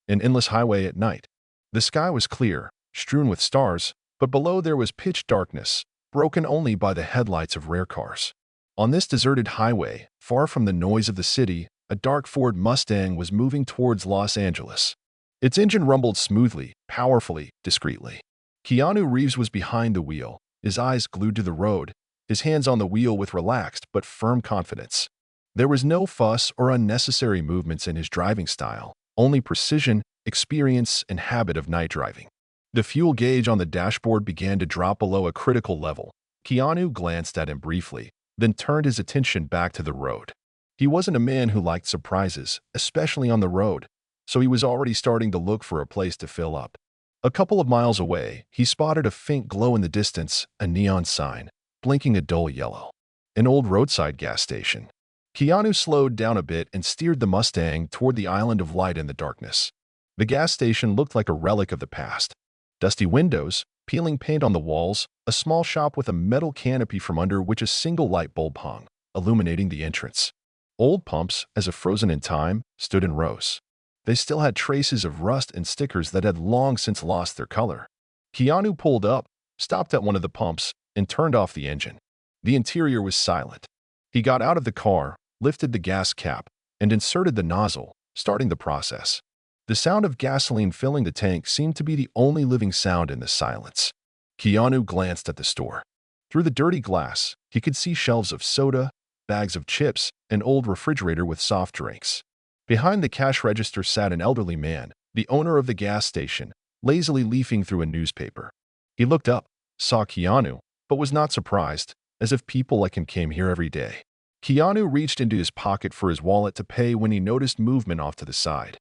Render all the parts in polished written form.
An endless highway at night. The sky was clear, strewn with stars, but below there was pitch darkness, broken only by the headlights of rare cars. On this deserted highway, far from the noise of the city, a dark Ford Mustang was moving towards Los Angeles. Its engine rumbled smoothly, powerfully, discreetly. Keanu Reeves was behind the wheel, his eyes glued to the road, his hands on the wheel with relaxed but firm confidence. There was no fuss or unnecessary movements in his driving style, only precision, experience, and habit of night driving. The fuel gauge on the dashboard began to drop below a critical level. Keanu glanced at him briefly, then turned his attention back to the road. He wasn't a man who liked surprises, especially on the road, so he was already starting to look for a place to fill up. A couple of miles away, he spotted a faint glow in the distance, a neon sign, blinking a dull yellow. An old roadside gas station. Keanu slowed down a bit and steered the Mustang toward the island of light in the darkness. The gas station looked like a relic of the past. Dusty windows, peeling paint on the walls, a small shop with a metal canopy from under which a single light bulb hung, illuminating the entrance. Old pumps, as if frozen in time, stood in rows. They still had traces of rust and stickers that had long since lost their color. Keanu pulled up, stopped at one of the pumps, and turned off the engine. The interior was silent. He got out of the car, lifted the gas cap, and inserted the nozzle, starting the process. The sound of gasoline filling the tank seemed to be the only living sound in the silence. Keanu glanced at the store. Through the dirty glass, he could see shelves of soda, bags of chips, an old refrigerator with soft drinks. Behind the cash register sat an elderly man, the owner of the gas station, lazily leafing through a newspaper. He looked up, saw Keanu, but was not surprised, as if people like him came here every day. Keanu reached into his pocket for his wallet to pay when he noticed movement off to the side.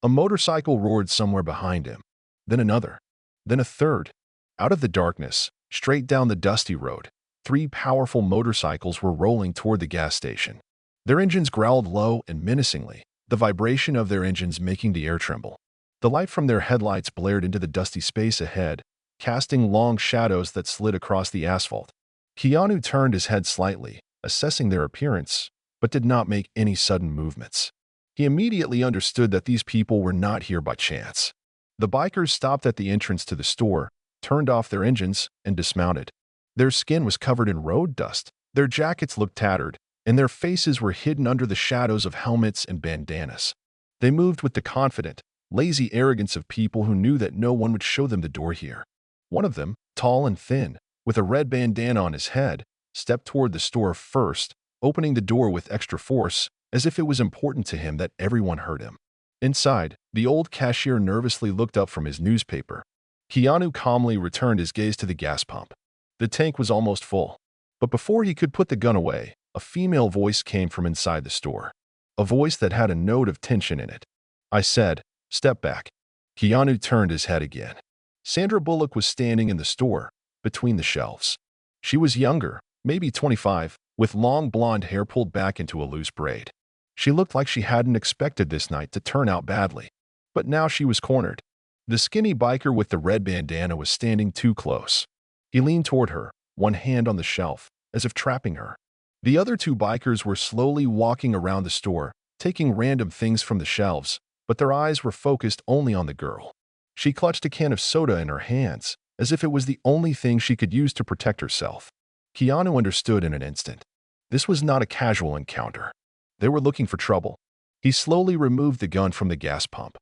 A motorcycle roared somewhere behind him, then another, then a third. Out of the darkness, straight down the dusty road, 3 powerful motorcycles were rolling toward the gas station. Their engines growled low and menacingly, the vibration of their engines making the air tremble. The light from their headlights blared into the dusty space ahead, casting long shadows that slid across the asphalt. Keanu turned his head slightly, assessing their appearance, but did not make any sudden movements. He immediately understood that these people were not here by chance. The bikers stopped at the entrance to the store, turned off their engines, and dismounted. Their skin was covered in road dust, their jackets looked tattered, and their faces were hidden under the shadows of helmets and bandanas. They moved with the confident, lazy arrogance of people who knew that no one would show them the door here. One of them, tall and thin, with a red bandana on his head, stepped toward the store first, opening the door with extra force, as if it was important to him that everyone heard him. Inside, the old cashier nervously looked up from his newspaper. Keanu calmly returned his gaze to the gas pump. The tank was almost full. But before he could put the gun away, a female voice came from inside the store. A voice that had a note of tension in it. I said, "Step back." Keanu turned his head again. Sandra Bullock was standing in the store, between the shelves. She was younger, maybe 25, with long blonde hair pulled back into a loose braid. She looked like she hadn't expected this night to turn out badly. But now she was cornered. The skinny biker with the red bandana was standing too close. He leaned toward her, one hand on the shelf, as if trapping her. The other 2 bikers were slowly walking around the store, taking random things from the shelves, but their eyes were focused only on the girl. She clutched a can of soda in her hands, as if it was the only thing she could use to protect herself. Keanu understood in an instant. This was not a casual encounter. They were looking for trouble. He slowly removed the gun from the gas pump,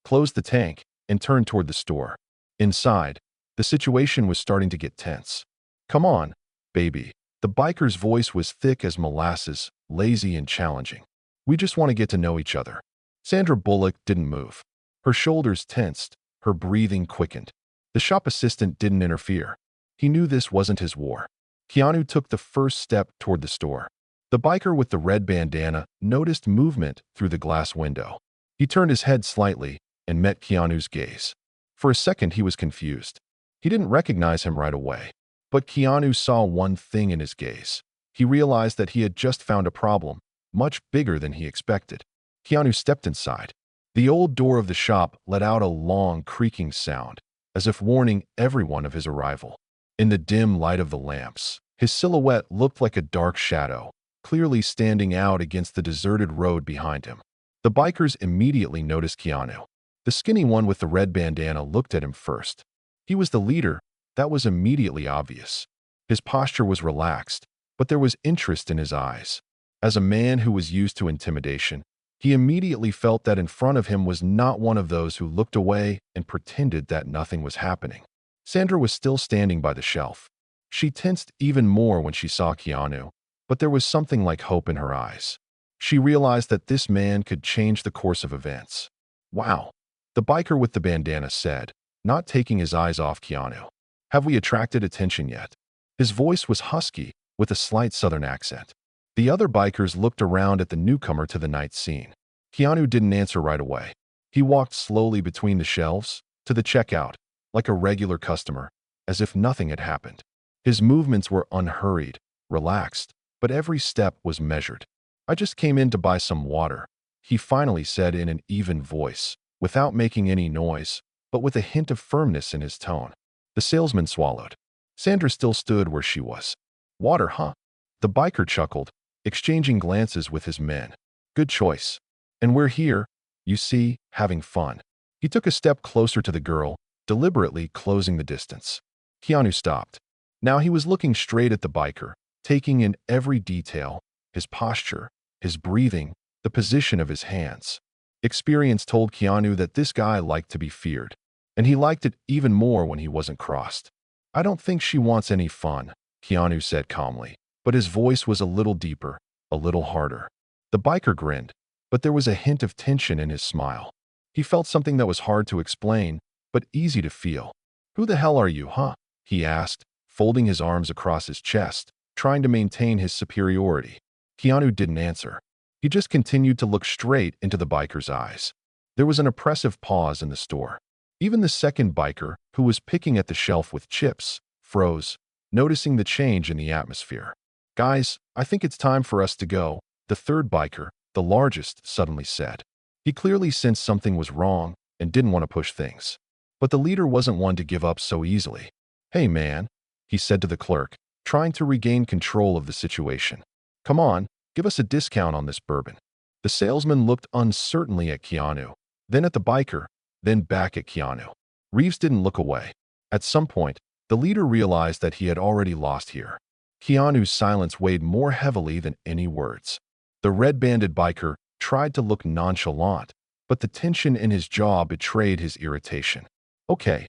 closed the tank, and turned toward the store. Inside, the situation was starting to get tense. "Come on, baby." The biker's voice was thick as molasses, lazy and challenging. "We just want to get to know each other." Sandra Bullock didn't move. Her shoulders tensed, her breathing quickened. The shop assistant didn't interfere. He knew this wasn't his war. Keanu took the first step toward the store. The biker with the red bandana noticed movement through the glass window. He turned his head slightly and met Keanu's gaze. For a second, he was confused. He didn't recognize him right away. But Keanu saw one thing in his gaze. He realized that he had just found a problem, much bigger than he expected. Keanu stepped inside. The old door of the shop let out a long, creaking sound, as if warning everyone of his arrival. In the dim light of the lamps, his silhouette looked like a dark shadow, clearly standing out against the deserted road behind him. The bikers immediately noticed Keanu. The skinny one with the red bandana looked at him first. He was the leader. That was immediately obvious. His posture was relaxed, but there was interest in his eyes. As a man who was used to intimidation, he immediately felt that in front of him was not one of those who looked away and pretended that nothing was happening. Sandra was still standing by the shelf. She tensed even more when she saw Keanu, but there was something like hope in her eyes. She realized that this man could change the course of events. Wow, the biker with the bandana said, not taking his eyes off Keanu. Have we attracted attention yet? His voice was husky, with a slight southern accent. The other bikers looked around at the newcomer to the night scene. Keanu didn't answer right away. He walked slowly between the shelves, to the checkout, like a regular customer, as if nothing had happened. His movements were unhurried, relaxed, but every step was measured. I just came in to buy some water, he finally said in an even voice, without making any noise, but with a hint of firmness in his tone. The salesman swallowed. Sandra still stood where she was. Water, huh? The biker chuckled, exchanging glances with his men. Good choice. And we're here, you see, having fun. He took a step closer to the girl, deliberately closing the distance. Keanu stopped. Now he was looking straight at the biker, taking in every detail, his posture, his breathing, the position of his hands. Experience told Keanu that this guy liked to be feared, and he liked it even more when he wasn't crossed. I don't think she wants any fun, Keanu said calmly, but his voice was a little deeper, a little harder. The biker grinned, but there was a hint of tension in his smile. He felt something that was hard to explain, but easy to feel. Who the hell are you, huh? He asked, folding his arms across his chest, trying to maintain his superiority. Keanu didn't answer. He just continued to look straight into the biker's eyes. There was an oppressive pause in the store. Even the second biker, who was picking at the shelf with chips, froze, noticing the change in the atmosphere. Guys, I think it's time for us to go, the third biker, the largest, suddenly said. He clearly sensed something was wrong and didn't want to push things. But the leader wasn't one to give up so easily. Hey man, he said to the clerk, trying to regain control of the situation. Come on, give us a discount on this bourbon. The salesman looked uncertainly at Keanu, then at the biker, then back at Keanu. Reeves didn't look away. At some point, the leader realized that he had already lost here. Keanu's silence weighed more heavily than any words. The red-banded biker tried to look nonchalant, but the tension in his jaw betrayed his irritation. Okay,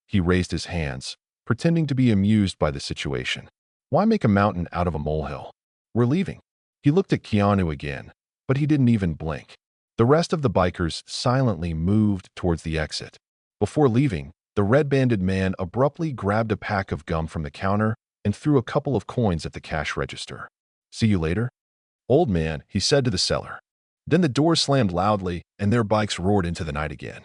he raised his hands, pretending to be amused by the situation. Why make a mountain out of a molehill? We're leaving. He looked at Keanu again, but he didn't even blink. The rest of the bikers silently moved towards the exit. Before leaving, the red-banded man abruptly grabbed a pack of gum from the counter and threw a couple of coins at the cash register. See you later? Old man, he said to the seller. Then the door slammed loudly and their bikes roared into the night again.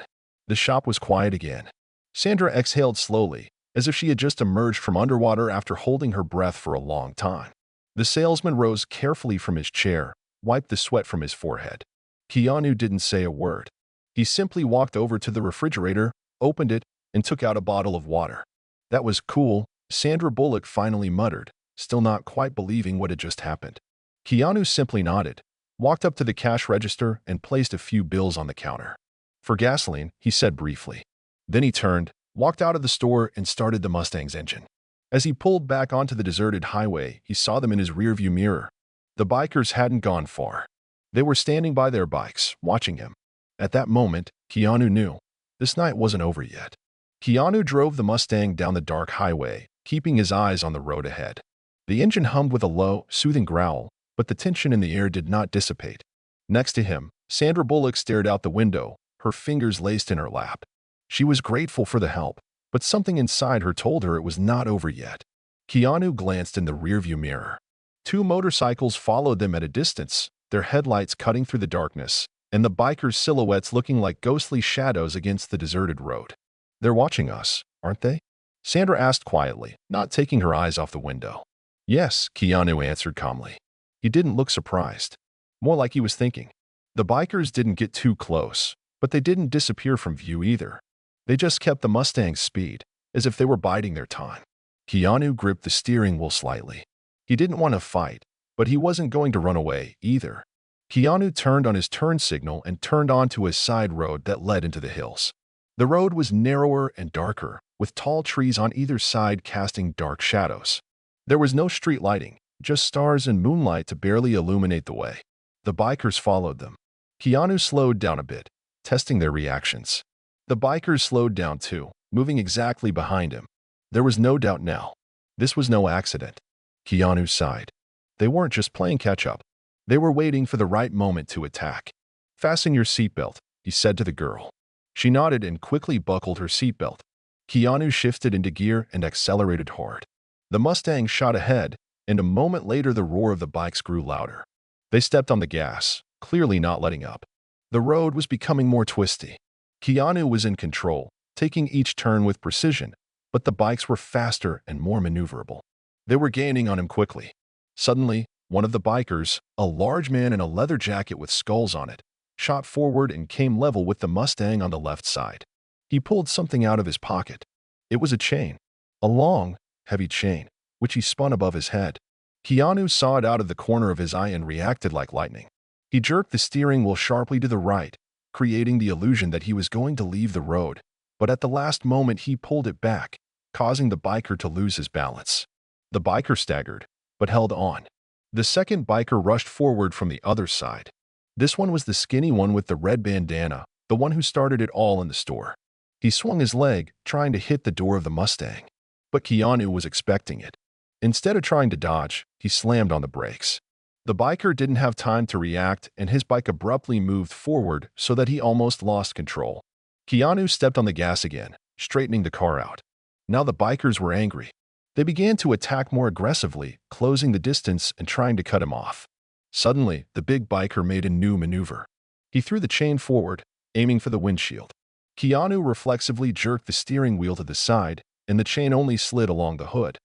The shop was quiet again. Sandra exhaled slowly, as if she had just emerged from underwater after holding her breath for a long time. The salesman rose carefully from his chair, wiped the sweat from his forehead. Keanu didn't say a word. He simply walked over to the refrigerator, opened it, and took out a bottle of water. That was cool, Sandra Bullock finally muttered, still not quite believing what had just happened. Keanu simply nodded, walked up to the cash register, and placed a few bills on the counter. For gasoline, he said briefly. Then he turned, walked out of the store, and started the Mustang's engine. As he pulled back onto the deserted highway, he saw them in his rearview mirror. The bikers hadn't gone far. They were standing by their bikes, watching him. At that moment, Keanu knew. This night wasn't over yet. Keanu drove the Mustang down the dark highway, keeping his eyes on the road ahead. The engine hummed with a low, soothing growl, but the tension in the air did not dissipate. Next to him, Sandra Bullock stared out the window, her fingers laced in her lap. She was grateful for the help, but something inside her told her it was not over yet. Keanu glanced in the rearview mirror. Two motorcycles followed them at a distance, their headlights cutting through the darkness, and the bikers' silhouettes looking like ghostly shadows against the deserted road. They're watching us, aren't they? Sandra asked quietly, not taking her eyes off the window. Yes, Keanu answered calmly. He didn't look surprised. More like he was thinking. The bikers didn't get too close, but they didn't disappear from view either. They just kept the Mustang's speed, as if they were biding their time. Keanu gripped the steering wheel slightly. He didn't want to fight, but he wasn't going to run away either. Keanu turned on his turn signal and turned onto a side road that led into the hills. The road was narrower and darker, with tall trees on either side casting dark shadows. There was no street lighting, just stars and moonlight to barely illuminate the way. The bikers followed them. Keanu slowed down a bit, testing their reactions. The bikers slowed down too, moving exactly behind him. There was no doubt now. This was no accident. Keanu sighed. They weren't just playing catch-up. They were waiting for the right moment to attack. "Fasten your seatbelt," he said to the girl. She nodded and quickly buckled her seatbelt. Keanu shifted into gear and accelerated hard. The Mustang shot ahead, and a moment later the roar of the bikes grew louder. They stepped on the gas, clearly not letting up. The road was becoming more twisty. Keanu was in control, taking each turn with precision, but the bikes were faster and more maneuverable. They were gaining on him quickly. Suddenly, one of the bikers, a large man in a leather jacket with skulls on it, shot forward and came level with the Mustang on the left side. He pulled something out of his pocket. It was a chain. A long, heavy chain, which he spun above his head. Keanu saw it out of the corner of his eye and reacted like lightning. He jerked the steering wheel sharply to the right, creating the illusion that he was going to leave the road, but at the last moment he pulled it back, causing the biker to lose his balance. The biker staggered, but held on. The second biker rushed forward from the other side. This one was the skinny one with the red bandana, the one who started it all in the store. He swung his leg, trying to hit the door of the Mustang. But Keanu was expecting it. Instead of trying to dodge, he slammed on the brakes. The biker didn't have time to react, and his bike abruptly moved forward so that he almost lost control. Keanu stepped on the gas again, straightening the car out. Now the bikers were angry. They began to attack more aggressively, closing the distance and trying to cut him off. Suddenly, the big biker made a new maneuver. He threw the chain forward, aiming for the windshield. Keanu reflexively jerked the steering wheel to the side, and the chain only slid along the hood,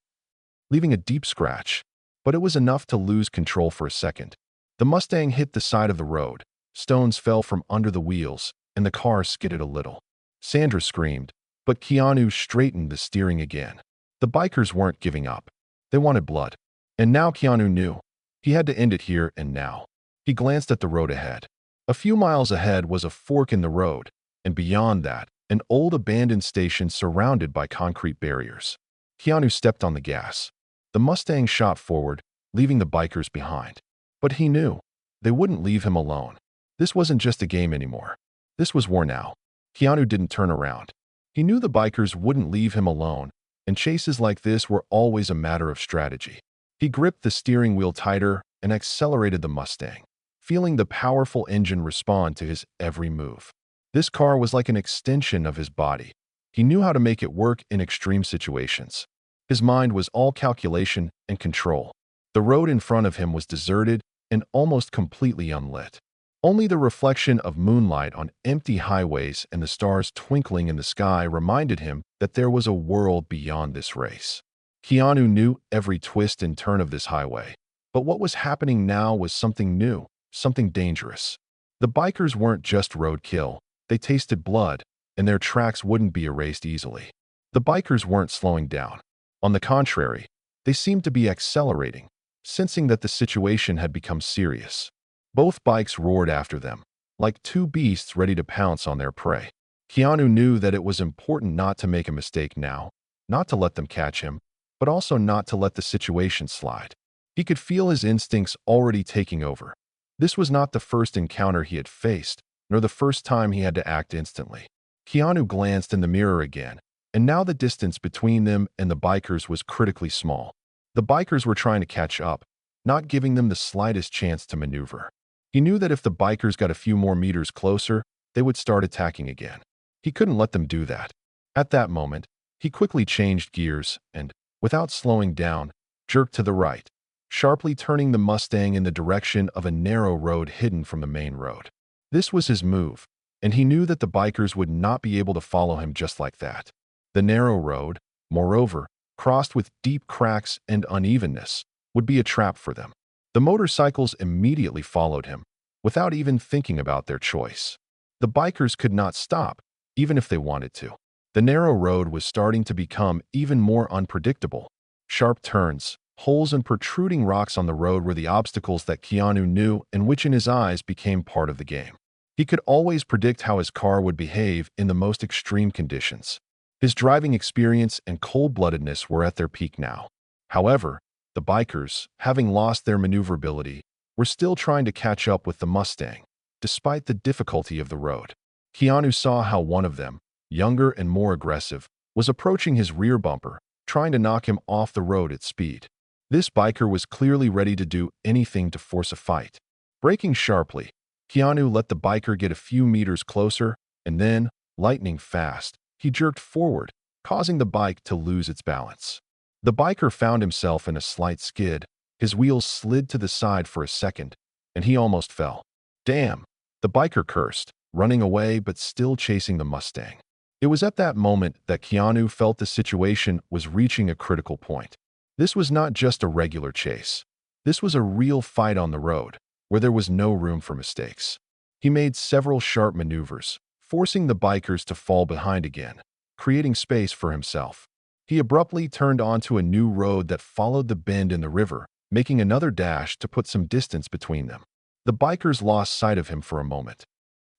leaving a deep scratch. But it was enough to lose control for a second. The Mustang hit the side of the road, stones fell from under the wheels, and the car skidded a little. Sandra screamed, but Keanu straightened the steering again. The bikers weren't giving up. They wanted blood. And now Keanu knew. He had to end it here and now. He glanced at the road ahead. A few miles ahead was a fork in the road, and beyond that, an old abandoned station surrounded by concrete barriers. Keanu stepped on the gas. The Mustang shot forward, leaving the bikers behind. But he knew. They wouldn't leave him alone. This wasn't just a game anymore. This was war now. Keanu didn't turn around. He knew the bikers wouldn't leave him alone, and chases like this were always a matter of strategy. He gripped the steering wheel tighter and accelerated the Mustang, feeling the powerful engine respond to his every move. This car was like an extension of his body. He knew how to make it work in extreme situations. His mind was all calculation and control. The road in front of him was deserted and almost completely unlit. Only the reflection of moonlight on empty highways and the stars twinkling in the sky reminded him that there was a world beyond this race. Keanu knew every twist and turn of this highway. But what was happening now was something new, something dangerous. The bikers weren't just roadkill. They tasted blood, and their tracks wouldn't be erased easily. The bikers weren't slowing down. On the contrary, they seemed to be accelerating, sensing that the situation had become serious. Both bikes roared after them, like two beasts ready to pounce on their prey. Keanu knew that it was important not to make a mistake now, not to let them catch him, but also not to let the situation slide. He could feel his instincts already taking over. This was not the first encounter he had faced, nor the first time he had to act instantly. Keanu glanced in the mirror again, and now the distance between them and the bikers was critically small. The bikers were trying to catch up, not giving them the slightest chance to maneuver. He knew that if the bikers got a few more meters closer, they would start attacking again. He couldn't let them do that. At that moment, he quickly changed gears and, without slowing down, jerked to the right, sharply turning the Mustang in the direction of a narrow road hidden from the main road. This was his move, and he knew that the bikers would not be able to follow him just like that. The narrow road, moreover, crossed with deep cracks and unevenness, would be a trap for them. The motorcycles immediately followed him, without even thinking about their choice. The bikers could not stop, even if they wanted to. The narrow road was starting to become even more unpredictable. Sharp turns, Holes and protruding rocks on the road were the obstacles that Keanu knew and which in his eyes became part of the game. He could always predict how his car would behave in the most extreme conditions. His driving experience and cold-bloodedness were at their peak now. However, the bikers, having lost their maneuverability, were still trying to catch up with the Mustang, despite the difficulty of the road. Keanu saw how one of them, younger and more aggressive, was approaching his rear bumper, trying to knock him off the road at speed. This biker was clearly ready to do anything to force a fight. Braking sharply, Keanu let the biker get a few meters closer, and then, lightning fast, he jerked forward, causing the bike to lose its balance. The biker found himself in a slight skid. His wheels slid to the side for a second, and he almost fell. Damn, the biker cursed, running away but still chasing the Mustang. It was at that moment that Keanu felt the situation was reaching a critical point. This was not just a regular chase. This was a real fight on the road, where there was no room for mistakes. He made several sharp maneuvers, forcing the bikers to fall behind again, creating space for himself. He abruptly turned onto a new road that followed the bend in the river, making another dash to put some distance between them. The bikers lost sight of him for a moment,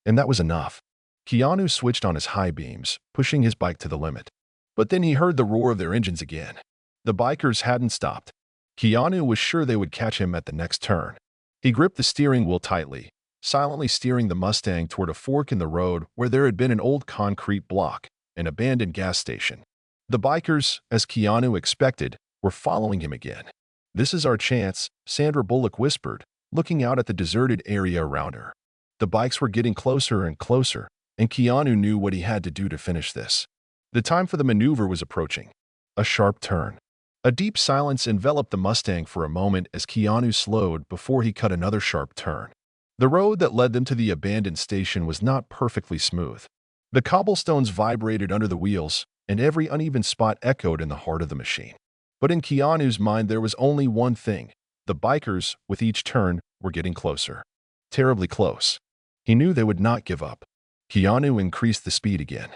and that was enough. Keanu switched on his high beams, pushing his bike to the limit. But then he heard the roar of their engines again. The bikers hadn't stopped. Keanu was sure they would catch him at the next turn. He gripped the steering wheel tightly, silently steering the Mustang toward a fork in the road where there had been an old concrete block, an abandoned gas station. The bikers, as Keanu expected, were following him again. "This is our chance," Sandra Bullock whispered, looking out at the deserted area around her. The bikes were getting closer and closer, and Keanu knew what he had to do to finish this. The time for the maneuver was approaching. A sharp turn. A deep silence enveloped the Mustang for a moment as Keanu slowed before he cut another sharp turn. The road that led them to the abandoned station was not perfectly smooth. The cobblestones vibrated under the wheels, and every uneven spot echoed in the heart of the machine. But in Keanu's mind there was only one thing. The bikers, with each turn, were getting closer. Terribly close. He knew they would not give up. Keanu increased the speed again.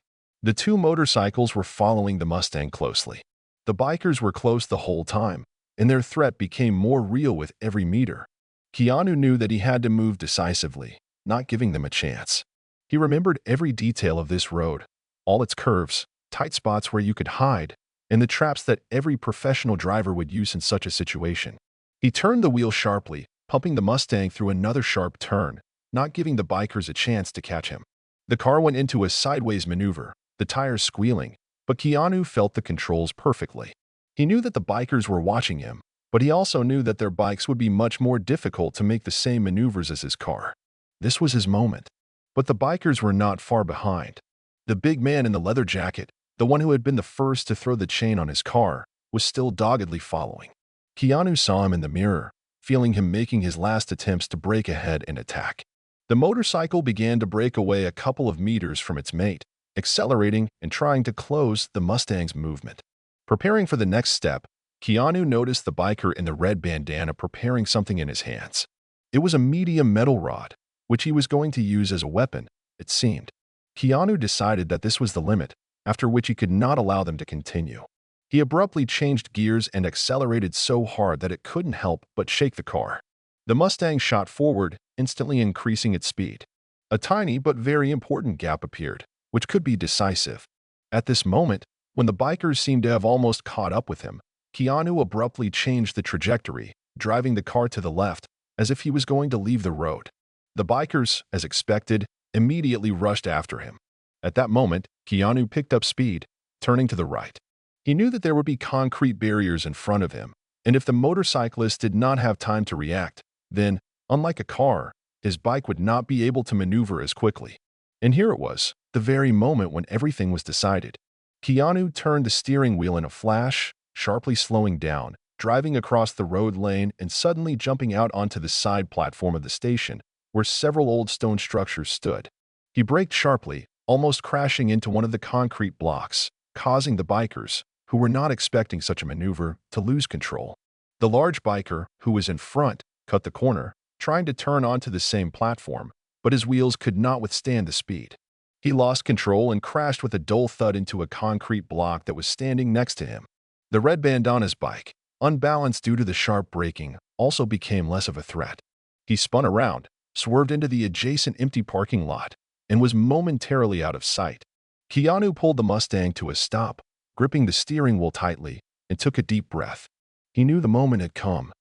The two motorcycles were following the Mustang closely. The bikers were close the whole time, and their threat became more real with every meter. Keanu knew that he had to move decisively, not giving them a chance. He remembered every detail of this road, all its curves, tight spots where you could hide, and the traps that every professional driver would use in such a situation. He turned the wheel sharply, pumping the Mustang through another sharp turn, not giving the bikers a chance to catch him. The car went into a sideways maneuver, the tires squealing, but Keanu felt the controls perfectly. He knew that the bikers were watching him, but he also knew that their bikes would be much more difficult to make the same maneuvers as his car. This was his moment. But the bikers were not far behind. The big man in the leather jacket, the one who had been the first to throw the chain on his car, was still doggedly following. Keanu saw him in the mirror, feeling him making his last attempts to break ahead and attack. The motorcycle began to break away a couple of meters from its mate, accelerating and trying to close the Mustang's movement. Preparing for the next step, Keanu noticed the biker in the red bandana preparing something in his hands. It was a medium metal rod, which he was going to use as a weapon, it seemed. Keanu decided that this was the limit, after which he could not allow them to continue. He abruptly changed gears and accelerated so hard that it couldn't help but shake the car. The Mustang shot forward, instantly increasing its speed. A tiny but very important gap appeared, which could be decisive. At this moment, when the bikers seemed to have almost caught up with him, Keanu abruptly changed the trajectory, driving the car to the left, as if he was going to leave the road. The bikers, as expected, immediately rushed after him. At that moment, Keanu picked up speed, turning to the right. He knew that there would be concrete barriers in front of him, and if the motorcyclist did not have time to react, then, unlike a car, his bike would not be able to maneuver as quickly. And here it was, the very moment when everything was decided. Keanu turned the steering wheel in a flash, sharply slowing down, driving across the road lane and suddenly jumping out onto the side platform of the station, where several old stone structures stood. He braked sharply, almost crashing into one of the concrete blocks, causing the bikers, who were not expecting such a maneuver, to lose control. The large biker, who was in front, cut the corner, trying to turn onto the same platform, but his wheels could not withstand the speed. He lost control and crashed with a dull thud into a concrete block that was standing next to him. The red bandana's bike, unbalanced due to the sharp braking, also became less of a threat. He spun around, swerved into the adjacent empty parking lot, and was momentarily out of sight. Keanu pulled the Mustang to a stop, gripping the steering wheel tightly, and took a deep breath. He knew the moment had come,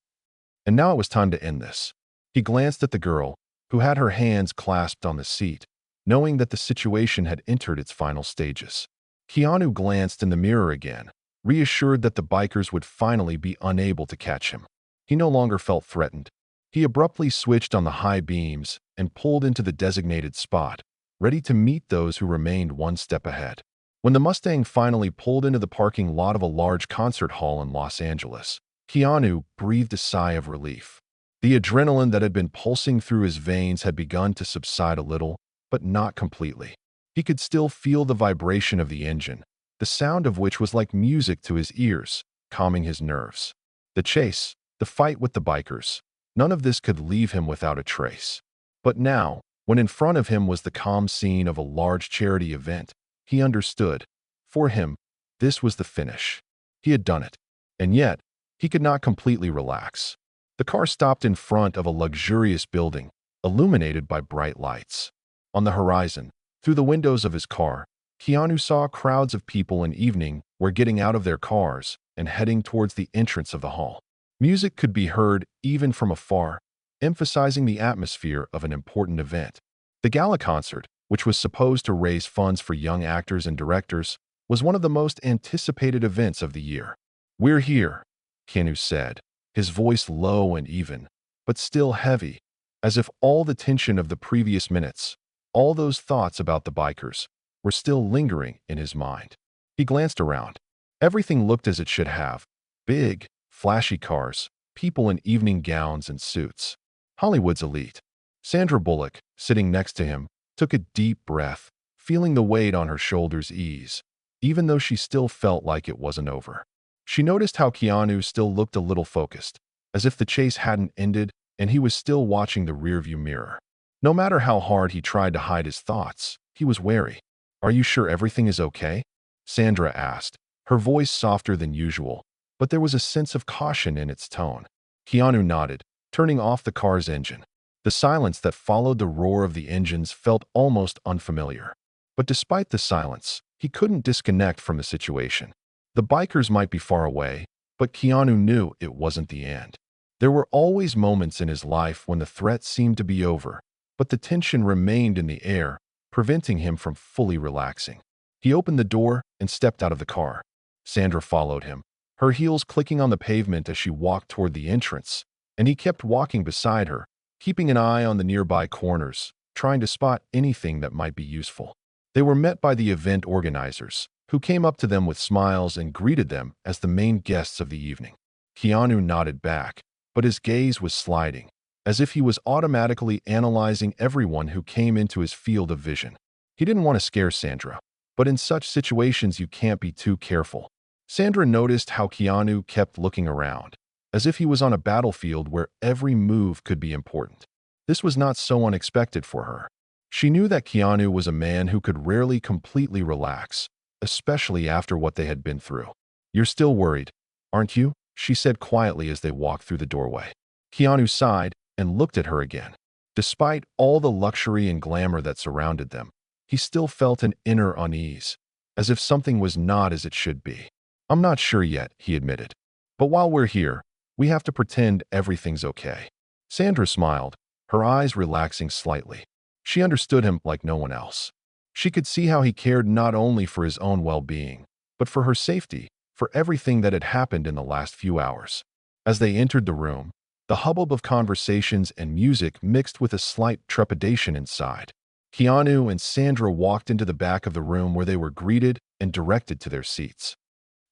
and now it was time to end this. He glanced at the girl, who had her hands clasped on the seat, knowing that the situation had entered its final stages. Keanu glanced in the mirror again, reassured that the bikers would finally be unable to catch him. He no longer felt threatened. He abruptly switched on the high beams and pulled into the designated spot, ready to meet those who remained one step ahead. When the Mustang finally pulled into the parking lot of a large concert hall in Los Angeles, Keanu breathed a sigh of relief. The adrenaline that had been pulsing through his veins had begun to subside a little, but not completely. He could still feel the vibration of the engine, the sound of which was like music to his ears, calming his nerves. The chase, the fight with the bikers, none of this could leave him without a trace. But now, when in front of him was the calm scene of a large charity event, he understood. For him, this was the finish. He had done it. And yet, he could not completely relax. The car stopped in front of a luxurious building, illuminated by bright lights. On the horizon, through the windows of his car, Keanu saw crowds of people in evening wear getting out of their cars and heading towards the entrance of the hall. Music could be heard even from afar, emphasizing the atmosphere of an important event. The gala concert, which was supposed to raise funds for young actors and directors, was one of the most anticipated events of the year. "We're here," Keanu said, his voice low and even, but still heavy, as if all the tension of the previous minutes, all those thoughts about the bikers, were still lingering in his mind. He glanced around. Everything looked as it should have. Big, flashy cars, people in evening gowns and suits. Hollywood's elite. Sandra Bullock, sitting next to him, took a deep breath, feeling the weight on her shoulders ease, even though she still felt like it wasn't over. She noticed how Keanu still looked a little focused, as if the chase hadn't ended and he was still watching the rearview mirror. No matter how hard he tried to hide his thoughts, he was wary. "Are you sure everything is okay?" Sandra asked, her voice softer than usual, but there was a sense of caution in its tone. Keanu nodded, turning off the car's engine. The silence that followed the roar of the engines felt almost unfamiliar. But despite the silence, he couldn't disconnect from the situation. The bikers might be far away, but Keanu knew it wasn't the end. There were always moments in his life when the threat seemed to be over, but the tension remained in the air, preventing him from fully relaxing. He opened the door and stepped out of the car. Sandra followed him, her heels clicking on the pavement as she walked toward the entrance, and he kept walking beside her, keeping an eye on the nearby corners, trying to spot anything that might be useful. They were met by the event organizers, who came up to them with smiles and greeted them as the main guests of the evening. Keanu nodded back, but his gaze was sliding, as if he was automatically analyzing everyone who came into his field of vision. He didn't want to scare Sandra, but in such situations you can't be too careful. Sandra noticed how Keanu kept looking around, as if he was on a battlefield where every move could be important. This was not so unexpected for her. She knew that Keanu was a man who could rarely completely relax, especially after what they had been through. "You're still worried, aren't you?" she said quietly as they walked through the doorway. Keanu sighed and looked at her again. Despite all the luxury and glamour that surrounded them, he still felt an inner unease, as if something was not as it should be. "I'm not sure yet," he admitted. "But while we're here, we have to pretend everything's okay." Sandra smiled, her eyes relaxing slightly. She understood him like no one else. She could see how he cared not only for his own well-being, but for her safety, for everything that had happened in the last few hours. As they entered the room, the hubbub of conversations and music mixed with a slight trepidation inside. Keanu and Sandra walked into the back of the room where they were greeted and directed to their seats.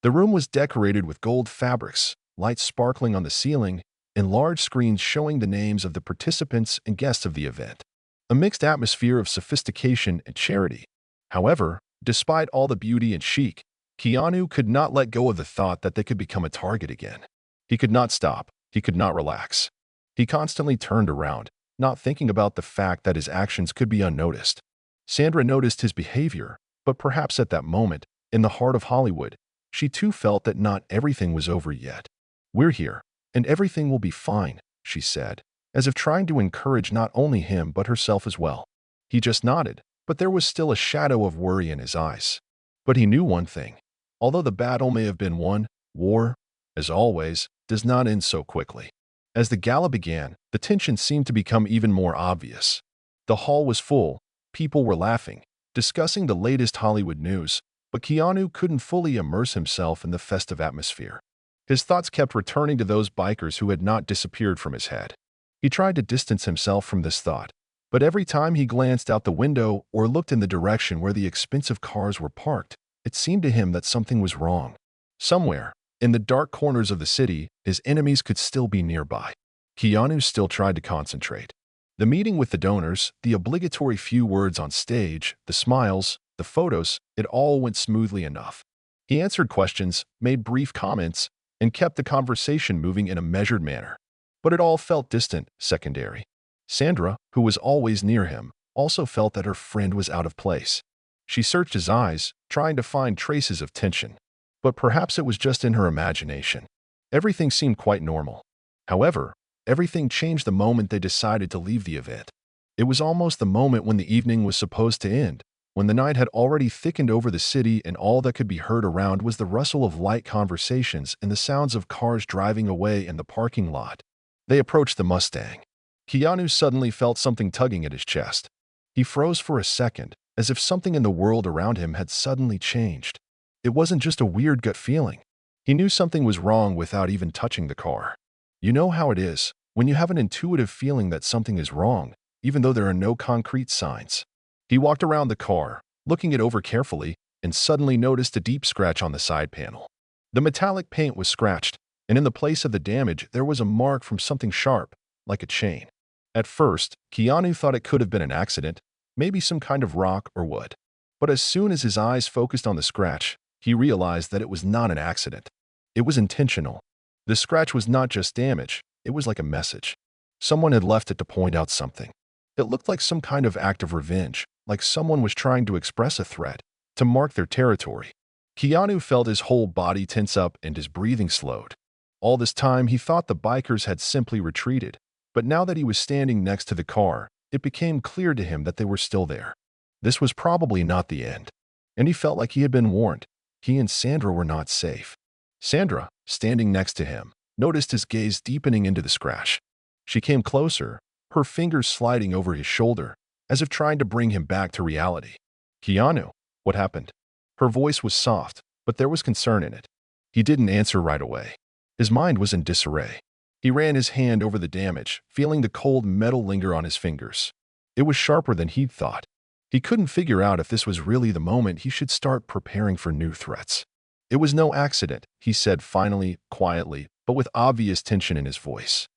The room was decorated with gold fabrics, lights sparkling on the ceiling, and large screens showing the names of the participants and guests of the event. A mixed atmosphere of sophistication and charity. However, despite all the beauty and chic, Keanu could not let go of the thought that they could become a target again. He could not stop. He could not relax. He constantly turned around, not thinking about the fact that his actions could be unnoticed. Sandra noticed his behavior, but perhaps at that moment, in the heart of Hollywood, she too felt that not everything was over yet. "We're here, and everything will be fine," she said, as if trying to encourage not only him but herself as well. He just nodded, but there was still a shadow of worry in his eyes. But he knew one thing. Although the battle may have been won, war, as always, does not end so quickly. As the gala began, the tension seemed to become even more obvious. The hall was full, people were laughing, discussing the latest Hollywood news, but Keanu couldn't fully immerse himself in the festive atmosphere. His thoughts kept returning to those bikers who had not disappeared from his head. He tried to distance himself from this thought, but every time he glanced out the window or looked in the direction where the expensive cars were parked, it seemed to him that something was wrong. Somewhere, in the dark corners of the city, his enemies could still be nearby. Keanu still tried to concentrate. The meeting with the donors, the obligatory few words on stage, the smiles, the photos, it all went smoothly enough. He answered questions, made brief comments, and kept the conversation moving in a measured manner. But it all felt distant, secondary. Sandra, who was always near him, also felt that her friend was out of place. She searched his eyes, trying to find traces of tension. But perhaps it was just in her imagination. Everything seemed quite normal. However, everything changed the moment they decided to leave the event. It was almost the moment when the evening was supposed to end, when the night had already thickened over the city and all that could be heard around was the rustle of light conversations and the sounds of cars driving away in the parking lot. They approached the Mustang. Keanu suddenly felt something tugging at his chest. He froze for a second, as if something in the world around him had suddenly changed. It wasn't just a weird gut feeling. He knew something was wrong without even touching the car. You know how it is, when you have an intuitive feeling that something is wrong, even though there are no concrete signs. He walked around the car, looking it over carefully, and suddenly noticed a deep scratch on the side panel. The metallic paint was scratched, and in the place of the damage there was a mark from something sharp, like a chain. At first, Keanu thought it could have been an accident, maybe some kind of rock or wood. But as soon as his eyes focused on the scratch, he realized that it was not an accident. It was intentional. The scratch was not just damage, it was like a message. Someone had left it to point out something. It looked like some kind of act of revenge, like someone was trying to express a threat, to mark their territory. Keanu felt his whole body tense up and his breathing slowed. All this time he thought the bikers had simply retreated, but now that he was standing next to the car, it became clear to him that they were still there. This was probably not the end. And he felt like he had been warned. He and Sandra were not safe. Sandra, standing next to him, noticed his gaze deepening into the scratch. She came closer, her fingers sliding over his shoulder, as if trying to bring him back to reality. "Keanu, what happened?" Her voice was soft, but there was concern in it. He didn't answer right away. His mind was in disarray. He ran his hand over the damage, feeling the cold metal linger on his fingers. It was sharper than he'd thought. He couldn't figure out if this was really the moment he should start preparing for new threats. "It was no accident," he said finally, quietly, but with obvious tension in his voice.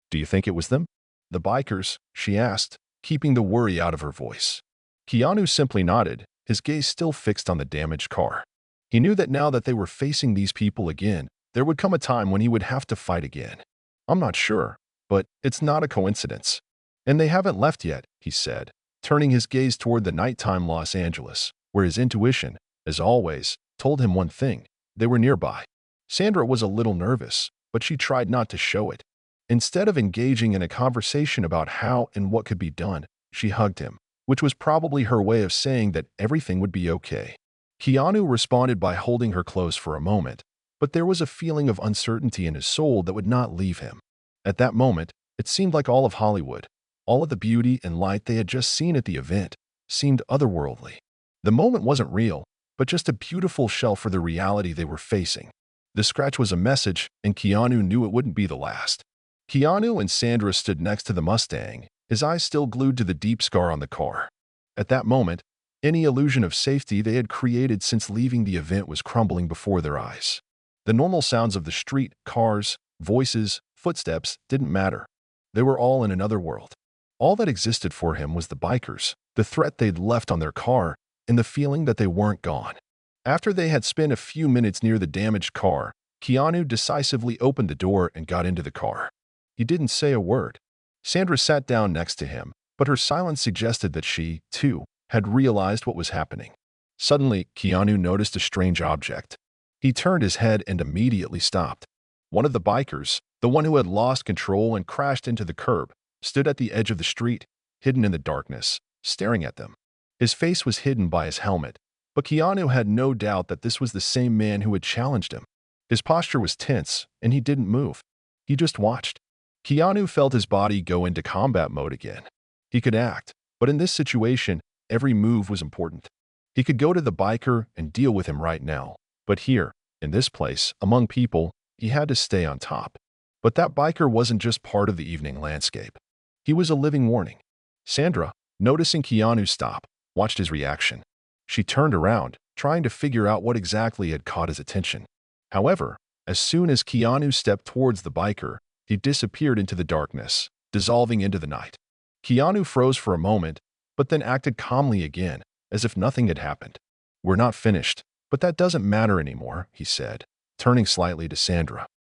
"Do you think it was them?" "The bikers?" she asked, keeping the worry out of her voice. Keanu simply nodded, his gaze still fixed on the damaged car. He knew that now that they were facing these people again, there would come a time when he would have to fight again. "I'm not sure, but it's not a coincidence. And they haven't left yet," he said, turning his gaze toward the nighttime Los Angeles, where his intuition, as always, told him one thing: they were nearby. Sandra was a little nervous, but she tried not to show it. Instead of engaging in a conversation about how and what could be done, she hugged him, which was probably her way of saying that everything would be okay. Keanu responded by holding her close for a moment, but there was a feeling of uncertainty in his soul that would not leave him. At that moment, it seemed like all of Hollywood, all of the beauty and light they had just seen at the event, seemed otherworldly. The moment wasn't real, but just a beautiful shell for the reality they were facing. The scratch was a message, and Keanu knew it wouldn't be the last. Keanu and Sandra stood next to the Mustang, his eyes still glued to the deep scar on the car. At that moment, any illusion of safety they had created since leaving the event was crumbling before their eyes. The normal sounds of the street, cars, voices, footsteps didn't matter. They were all in another world. All that existed for him was the bikers, the threat they'd left on their car, and the feeling that they weren't gone. After they had spent a few minutes near the damaged car, Keanu decisively opened the door and got into the car. He didn't say a word. Sandra sat down next to him, but her silence suggested that she, too, had realized what was happening. Suddenly, Keanu noticed a strange object. He turned his head and immediately stopped. One of the bikers, the one who had lost control and crashed into the curb, stood at the edge of the street, hidden in the darkness, staring at them. His face was hidden by his helmet, but Keanu had no doubt that this was the same man who had challenged him. His posture was tense, and he didn't move. He just watched. Keanu felt his body go into combat mode again. He could act, but in this situation, every move was important. He could go to the biker and deal with him right now, but here, in this place, among people, he had to stay on top. But that biker wasn't just part of the evening landscape. He was a living warning. Sandra, noticing Keanu stop, watched his reaction. She turned around, trying to figure out what exactly had caught his attention. However, as soon as Keanu stepped towards the biker, he disappeared into the darkness, dissolving into the night. Keanu froze for a moment, but then acted calmly again, as if nothing had happened. "We're not finished, but that doesn't matter anymore," he said, turning slightly to Sandra.